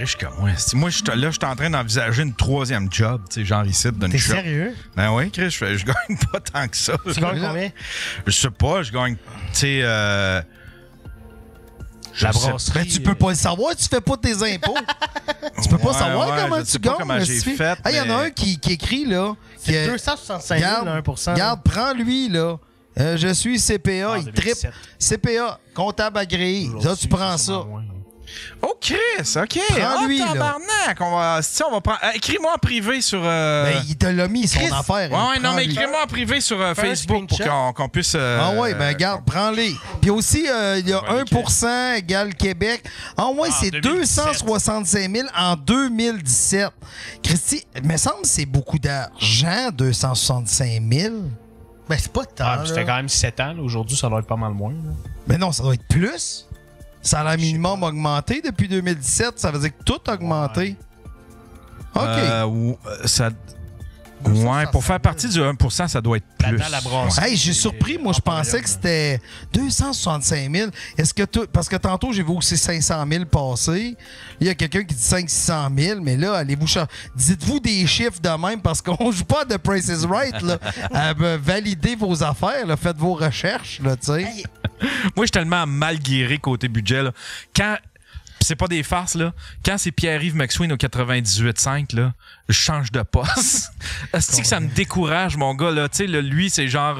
riche que moi. Moi, je suis en train d'envisager une troisième job, tu sais, genre ici, d'une T'es shop. sérieux? Ben oui, Chris, je gagne pas tant que ça. Tu gagnes combien? Je sais pas, je gagne, tu sais... La brasserie. Ben, tu peux pas le savoir, tu fais pas tes impôts. Tu peux pas savoir comment je tu sais pas gagnes. comment j'ai fait, Il y en a mais- un qui écrit, là. C'est que- 265 000, là, 1%. Regarde, prends-lui, là. Je suis CPA, il tripe. 2017. CPA, comptable agréé. Là, tu prends ça. Oh, Chris, OK. Prends-lui, là. Tabarnak. On va prendre... écris-moi en privé sur... Ben, il te l'a mis, son Chris. affaire. Ouais, non, mais Prends-lui. écris-moi en privé sur Fais un Facebook pour screenshot. qu'on puisse... Ah ouais, ben regarde, prends-les. Puis aussi, il y a Ouais, 1% égale Québec. Ah ouais, c'est 2017. 265 000 en 2017. Christy, il me semble que c'est beaucoup d'argent, 265 000. Ben, c'est pas tant. Ah, là. puis c'était quand même 7 ans. Là. Aujourd'hui, ça doit être pas mal moins. Là. Mais non, ça doit être plus. Salaire minimum augmenté depuis 2017, ça veut dire que tout a augmenté. OK. Ouais, pour faire partie du 1%, ça doit être plus. Là-dedans, la brasserie. Hey, j'ai surpris. Moi, je pensais que c'était 265 000. Est-ce que parce que tantôt, j'ai vu aussi 500 000 passer. Il y a quelqu'un qui dit 500 000, mais là, allez-vous dites-vous des chiffres de même parce qu'on joue pas à The Price is Right. Là. Validez vos affaires, là. Faites vos recherches, là, tu sais. Hey, Moi, je suis tellement mal guéri côté budget. Là. Quand... C'est pas des farces, là. Quand c'est Pierre-Yves McSween au 98.5, là, je change de poste. Est-ce que ça me décourage, mon gars, là? Tu sais, lui, c'est genre...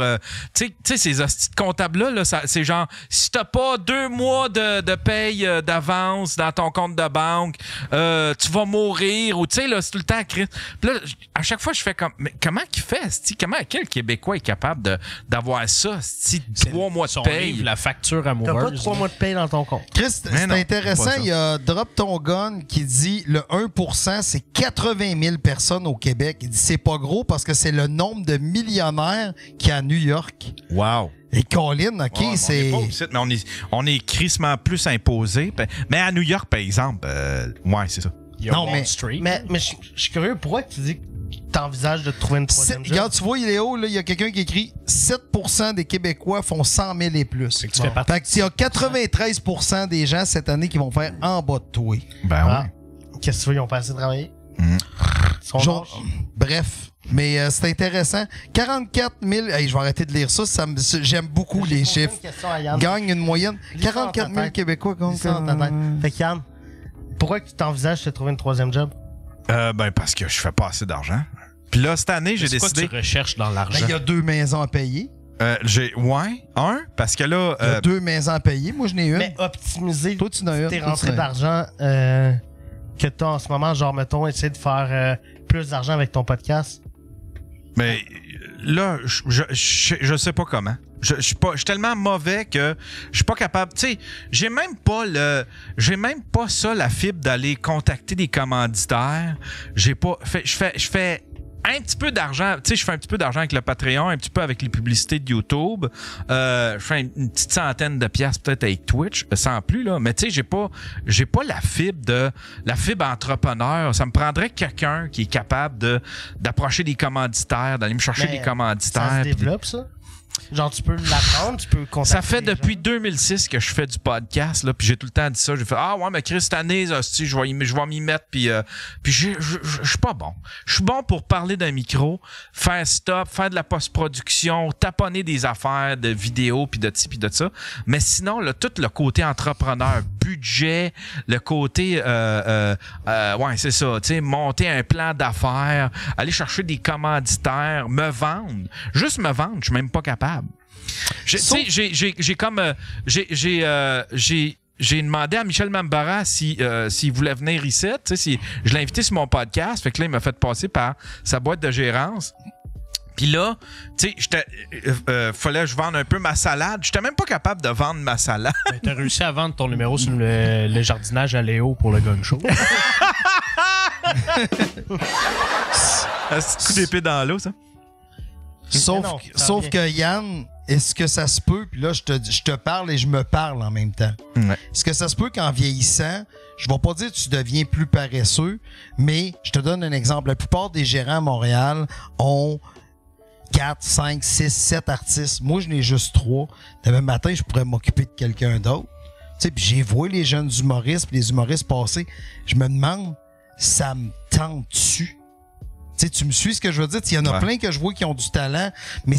tu sais, ces hosties de comptables-là, là, c'est genre... Si t'as pas 2 mois de paye d'avance dans ton compte de banque, tu vas mourir. Ou, tu sais, là, c'est tout le temps... Puis là, à chaque fois, je fais comme... Mais comment qu'il fait, esti? Quel Québécois est capable d'avoir ça, esti? 3 mois de Son paye? livre, la facture t'as amoureuse. pas 3 mois de paye dans ton compte. Chris, Mais c'est non, intéressant. pas ça. Il y a Drop Ton Gun qui dit le 1%, c'est 80 000 personnes au Québec. Il dit c'est pas gros parce que c'est le nombre de millionnaires qu'il y a à New York. Wow! Et Colin, OK, Ouais, c'est... On est pas aussi, mais on est crissement plus imposé. Mais à New York, par exemple, ouais, c'est ça. Il y a Non, Wall mais- Street. Mais je suis curieux, pourquoi tu dis que t'envisages de trouver une troisième job? Regarde, tu vois, Léo, là, il y a quelqu'un qui écrit 7% des Québécois font 100 000 et plus. Fait que tu fais partie. Fait qu'il y a 93% des gens cette année qui vont faire en bas de toi. Ben Ah. Qu'est-ce que tu veux, ils ont pas assez travaillé? Mm. Ils sont Genre, lâches. bref, mais c'est intéressant. 44 000, hey, je vais arrêter de lire ça, j'aime beaucoup les J'ai posé chiffres. une question à Yann. Gagne une moyenne. Lis ça dans 44 ta 000 tête. Québécois. Lis ça dans ta tête. Fait que Yann, pourquoi tu t'envisages de trouver une troisième job? Ben, parce que je fais pas assez d'argent. Puis là, cette année, j'ai C'est quoi que décidé. tu recherches dans Ben, l'argent? il y a 2 maisons à payer. Parce que là. Il y a 2 maisons à payer. Moi, je n'ai une. Mais optimiser Toi, tu n'as une. tes Toi, tu rentrées n'as une. d'argent que tu as en ce moment, genre, mettons, essayer de faire plus d'argent avec ton podcast. Mais là, je sais pas comment. Je suis tellement mauvais que je suis pas capable. Tu sais, j'ai même pas ça, la fibre d'aller contacter des commanditaires. Je fais un petit peu d'argent. Tu sais, je fais un petit peu d'argent avec le Patreon, un petit peu avec les publicités de YouTube. Je fais une petite centaine de piastres peut-être avec Twitch, sans plus, là. Mais tu sais, j'ai pas la fibre entrepreneur. Ça me prendrait quelqu'un qui est capable d'approcher des commanditaires, d'aller me chercher Mais des commanditaires. Ça se puis développe, ça? Genre, tu peux l'apprendre, tu peux contacter ça fait les depuis gens. 2006 que je fais du podcast, là, puis j'ai tout le temps dit ça. J'ai fait ah ouais, mais Chris, cette année, hostie, je vais m'y mettre, puis je suis pas bon. Je suis bon pour parler d'un micro, faire stop, faire de la post-production, taponner des affaires de vidéos, puis de ci, puis de ça. Mais sinon, là, tout le côté entrepreneur, budget, le côté, ouais, c'est ça, tu sais, monter un plan d'affaires, aller chercher des commanditaires, me vendre, juste me vendre, je suis même pas capable. Tu sais, j'ai demandé à Michel Mambara s'il voulait venir ici. Tu sais, si je l'ai invité sur mon podcast. Fait que là, il m'a fait passer par sa boîte de gérance. Puis là, tu sais, fallait que je vende un peu ma salade. J'étais même pas capable de vendre ma salade. Ben, t'as réussi à vendre ton numéro sur le jardinage à Léo pour le gun show. C'est un coup d'épée dans l'eau, ça. Sauf, non, ça sauf revient. que Yann, est-ce que ça se peut, puis là, je te parle et je me parle en même temps. Ouais. Est-ce que ça se peut qu'en vieillissant, je vais pas dire que tu deviens plus paresseux, mais je te donne un exemple. La plupart des gérants à Montréal ont 4, 5, 6, 7 artistes. Moi, je n'ai juste 3. Demain matin, je pourrais m'occuper de quelqu'un d'autre. Tu sais, puis j'ai vu les jeunes humoristes, puis les humoristes passés. Je me demande, ça me tente-tu? Tu sais, tu me suis ce que je veux dire? Il y en a plein que je vois qui ont du talent, mais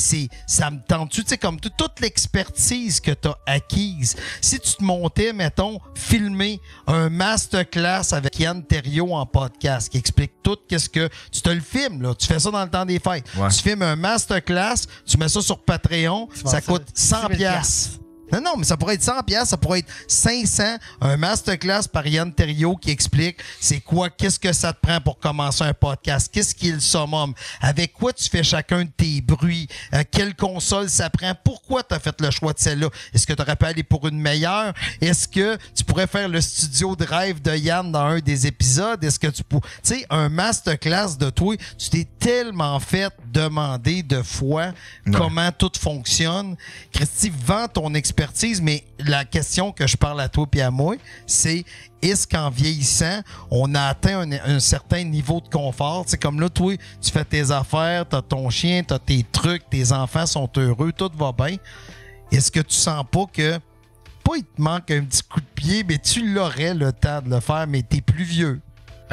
ça me tente-tu? Tu sais, comme toute l'expertise que tu as acquise. Si tu te montais, mettons, filmer un masterclass avec Yann Terriot en podcast qui explique tout, qu'est-ce que... Tu te le filmes, là. Tu fais ça dans le temps des fêtes. Ouais. Tu filmes un masterclass, tu mets ça sur Patreon, ça coûte 100$. Non, mais ça pourrait être 100$, ça pourrait être 500$, un masterclass par Yann Terriot qui explique c'est quoi, qu'est-ce que ça te prend pour commencer un podcast, qu'est-ce qui est le summum, avec quoi tu fais chacun de tes bruits, quelle console ça prend, pourquoi tu as fait le choix de celle-là, est-ce que tu aurais pu aller pour une meilleure, est-ce que tu pourrais faire le studio de rêve de Yann dans un des épisodes, est-ce que tu sais, un masterclass de toi, tu t'es tellement fait demander de fois comment tout fonctionne. Christy, vends ton expertise, mais la question que je parle à toi et à moi, c'est est-ce qu'en vieillissant, on a atteint un certain niveau de confort? C'est comme là, toi, tu fais tes affaires, t'as ton chien, t'as tes trucs, tes enfants sont heureux, tout va bien. Est-ce que tu sens pas que, pas il te manque un petit coup de pied, mais tu l'aurais le temps de le faire, mais t'es plus vieux.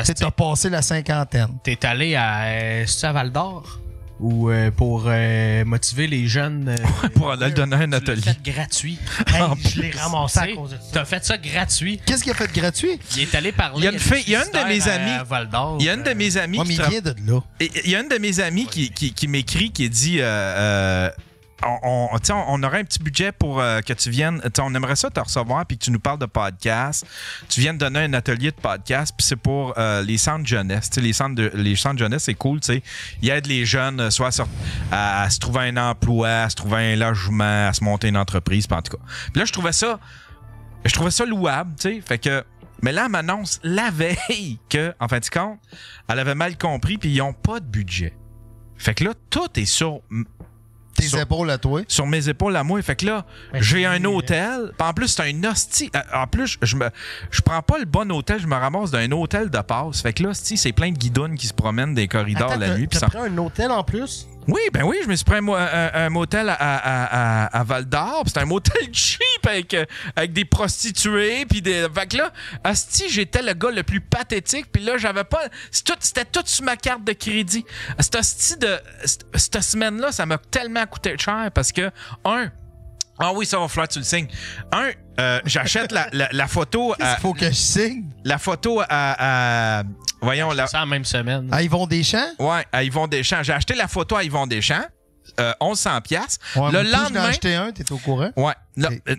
Tu t'as passé la cinquantaine. T'es allé à Val-d'Or? Ou pour motiver les jeunes. Pour aller donner un atelier. Tu l'as fait gratuit. Hey, je l'ai ramassé à cause de ça. T'as fait ça gratuit. Qu'est-ce qu'il a fait de gratuit? Il est allé parler. Il y a un de mes amis. Il y a un de mes amis. Il vient de là. Il y a un de mes amis qui m'écrit, qui dit on aurait un petit budget pour que tu viennes. On aimerait ça te recevoir puis que tu nous parles de podcast. Tu viennes donner un atelier de podcast, puis c'est pour les centres jeunesse. Les centres jeunesse, c'est cool. Ils aident les jeunes soit à se trouver un emploi, à se trouver un logement, à se monter une entreprise, en tout cas. Puis là, je trouvais ça louable. Fait que. Mais là, elle m'annonce la veille que, en fin de compte, elle avait mal compris, puis ils n'ont pas de budget. Fait que là, tout est sur tes épaules à toi. Sur mes épaules à moi. Fait que là, j'ai un hôtel. En plus, c'est un hostie. En plus, je prends pas le bon hôtel, je me ramasse d'un hôtel de passe. Fait que là, c'est plein de guidounes qui se promènent des corridors la nuit. T'as pris un hôtel en plus? Oui, je me suis pris un motel à Val-d'Or. C'est un motel cheap avec des prostituées. Puis fait que là, hostie, j'étais le gars le plus pathétique. Puis là, j'avais pas... C'était tout sur ma carte de crédit. Cette semaine-là, ça m'a tellement coûté cher parce que, ah oui, ça va falloir que tu le signes. J'achète la photo... Il faut que je signe. La photo à voyons, c'est la même semaine. À Yvon Deschamps? Ouais, à Yvon Deschamps. J'ai acheté la photo à Yvon Deschamps. 1100$. Ouais, le lendemain. J'en ai acheté un, t'es au courant? Ouais.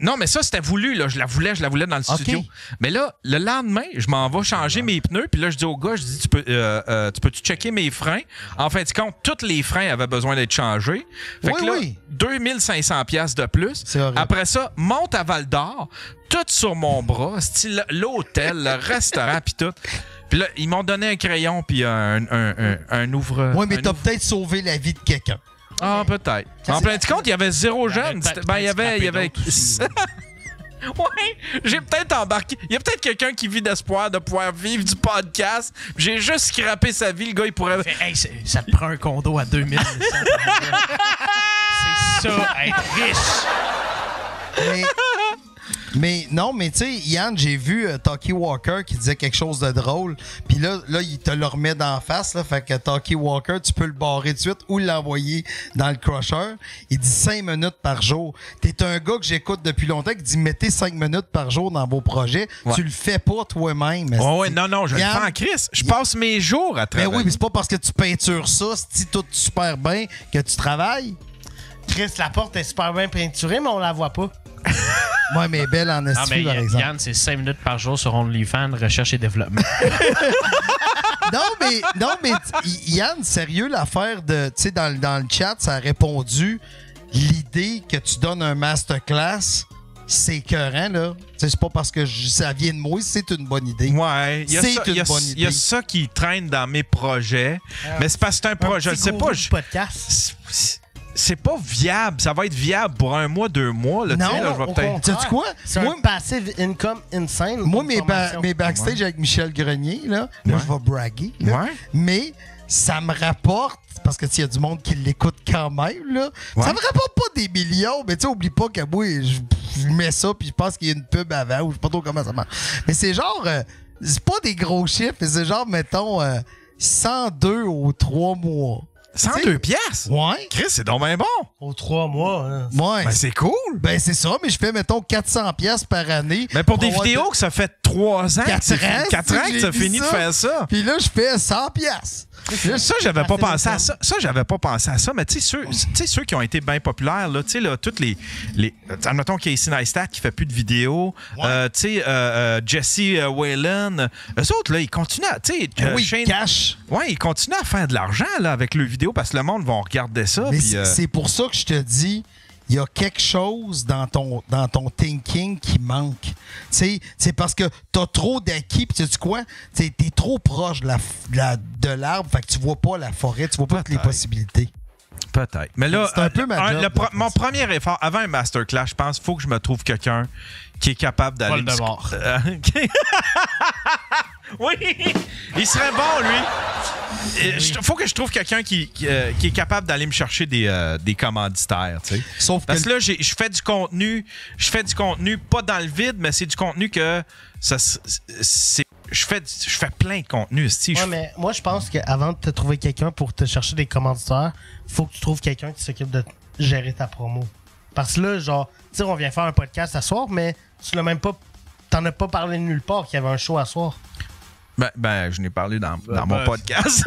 Non, mais ça, c'était voulu. Là. Je la voulais dans le studio. Mais là, le lendemain, je m'en vais changer mes pneus. Puis là, je dis au gars, tu peux-tu checker mes freins? En fin de compte, tous les freins avaient besoin d'être changés. Fait que là, 2500$ de plus. Après ça, monte à Val-d'Or, tout sur mon bras, style l'hôtel, le restaurant, puis tout. Puis là, ils m'ont donné un crayon puis un ouvre... Oui, mais t'as peut-être sauvé la vie de quelqu'un. Ah, peut-être. En plein de compte, il y avait 0 jeunes. Il y avait... Ouais, j'ai peut-être embarqué. Il y a peut-être quelqu'un qui vit d'espoir de pouvoir vivre du podcast. J'ai juste scrappé sa vie. Le gars, il pourrait... Hey, ça te prend un condo à 2000. C'est ça, être riche. Mais non, mais tu sais, Yann, j'ai vu Talkie Walker qui disait quelque chose de drôle. Puis là, il te le remet d'en face. Là, fait que Talkie Walker, tu peux le barrer tout de suite ou l'envoyer dans le crusher. Il dit 5 minutes par jour. T'es un gars que j'écoute depuis longtemps qui dit mettez 5 minutes par jour dans vos projets. Ouais. Tu le fais pas toi-même. Ouais, non, je Yann, le fais en crise. Je passe mes jours à travailler. Mais oui, mais c'est pas parce que tu peintures ça, si tout super bien, que tu travailles. Chris, la porte est super bien peinturée, mais on la voit pas. Moi, mais belle en estime, par exemple. Yann, c'est 5 minutes par jour sur OnlyFans, recherche et développement. non, mais Yann, sérieux, l'affaire de... Tu sais, dans le chat, ça a répondu l'idée que tu donnes un masterclass, c'est écœurant, là. C'est pas parce que ça vient de moi, c'est une bonne idée. Ouais, il y a ça qui traîne dans mes projets, mais c'est parce que c'est un projet. C'est pas... podcast. C'est pas viable. Ça va être viable pour 1 mois, 2 mois. Là, non, là, je vais peut-être... Tu sais quoi? C'est un passive income insane. Moi, mes backstage avec Michel Grenier, là je vais braguer. Là, mais ça me rapporte, parce que il y a du monde qui l'écoute quand même, là. Ça me rapporte pas des millions, mais tu sais, oublie pas que moi, je mets ça, puis je pense qu'il y a une pub avant, ou je sais pas trop comment ça marche. Mais c'est genre, c'est pas des gros chiffres, mais c'est genre, mettons, 102 aux 3 mois. 102 piastres? Ouais. Chris, c'est donc bien bon. Aux 3 mois. Hein. Ouais. Ben, c'est cool. Ben, c'est ça, mais je fais, mettons, 400 piastres par année. Mais pour des avoir vidéos que ça fait 3 ans, 4 ans, 4 ans que tu as j'ai fini dit de faire ça. Puis là, je fais 100 piastres. Ça, j'avais pas pensé à ça. Ça, j'avais pas pensé à ça. Mais tu sais, ceux qui ont été bien populaires, là, tu sais, là, toutes les. Admettons Casey Neistat qui fait plus de vidéos. Ouais. Tu sais, Jesse Whalen. Eux autres, là, ils continuent à. Tu sais, Oui, Shane. cash. Ouais, ils continuent à faire de l'argent, là, avec leurs vidéos parce que le monde va regarder ça. Mais Puis, c'est pour ça que je te dis, il y a quelque chose dans ton thinking qui manque. C'est parce que t'as trop d'acquis, puis tu sais quoi? T'es trop proche de l'arbre, fait que tu vois pas la forêt, tu vois pas toutes les possibilités. Peut-être. Mais là, C'est un peu ma job, mon premier effort, avant un masterclass, je pense, il faut que je me trouve quelqu'un qui est capable d'aller... Voldemort. Oui! Il serait bon, lui. Il faut que je trouve quelqu'un qui est capable d'aller me chercher des commanditaires, tu sais. Sauf Parce que que là, je fais du contenu. Je fais du contenu pas dans le vide, mais c'est du contenu que je fais plein de contenu. Ouais, mais moi, je pense qu'avant de te trouver quelqu'un pour te chercher des commanditaires, faut que tu trouves quelqu'un qui s'occupe de gérer ta promo. Parce que là, genre, tu sais, on vient faire un podcast à soir, mais tu l'as même pas. T'en as pas parlé nulle part qu'il y avait un show à soir. Ben, je n'ai parlé dans mon podcast.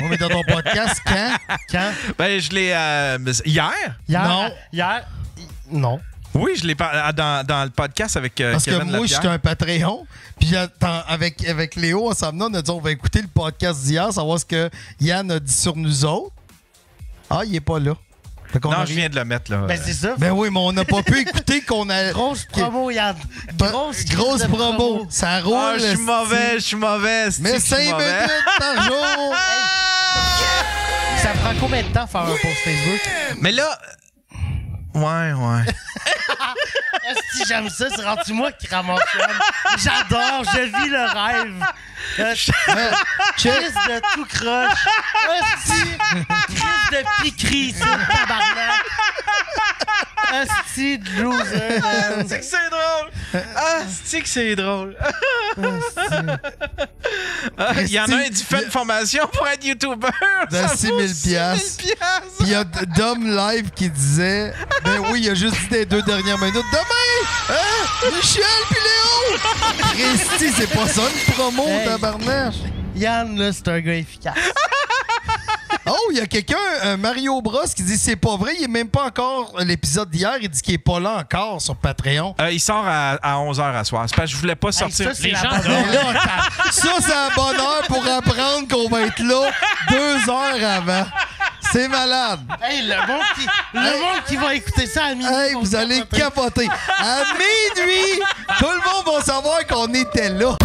on est dans ton podcast quand? Ben, je l'ai... hier? Non. Hier? Non. Oui, je l'ai parlé dans le podcast avec Parce Kevin que moi, Lapierre. j'étais un Patreon. Puis avec Léo, ensemble, on a dit on va écouter le podcast d'hier, savoir ce que Yann a dit sur nous autres. Ah, il est pas là. Non, je viens de le mettre, là. Ben, c'est ça. Ben oui, mais on n'a pas pu écouter qu'on a... Grosse promo, Yann. Grosse promo. Ça roule. Ah, je suis mauvais. Mais 5 minutes par jour. Ça prend combien de temps faire un post Facebook? Mais là... Ouais. Si j'aime ça, c'est rendu moi qui ramasse. J'adore, je vis le rêve. Crise de tout croche. Crise de piquerie, c'est le tabarnak. Asti de loser, man. C'est que c'est drôle. C'est que c'est drôle. Il y en a un qui fait une formation pour être YouTuber. De 6 000 piastres. Puis il y a Dom Live qui disait ben oui, il a juste dit les 2 dernières minutes. Demain! Michel puis Léo! Christy, c'est pas ça une promo, tabarnache. Yann, là, c'est un gars efficace. Oh, il y a quelqu'un, Mario Bros, qui dit c'est pas vrai, il est même pas encore l'épisode d'hier, il dit qu'il est pas là encore sur Patreon. Il sort à 11h à soir. C'est parce que je voulais pas sortir. Ça, c'est Les la gens bonne dorment. heure. Ça, c'est un bonne heure pour apprendre qu'on va être là 2 heures avant. C'est malade. Hey, le monde qui va écouter ça à minuit. Hey, va vous allez capoter. capoter. À minuit, tout le monde va savoir qu'on était là.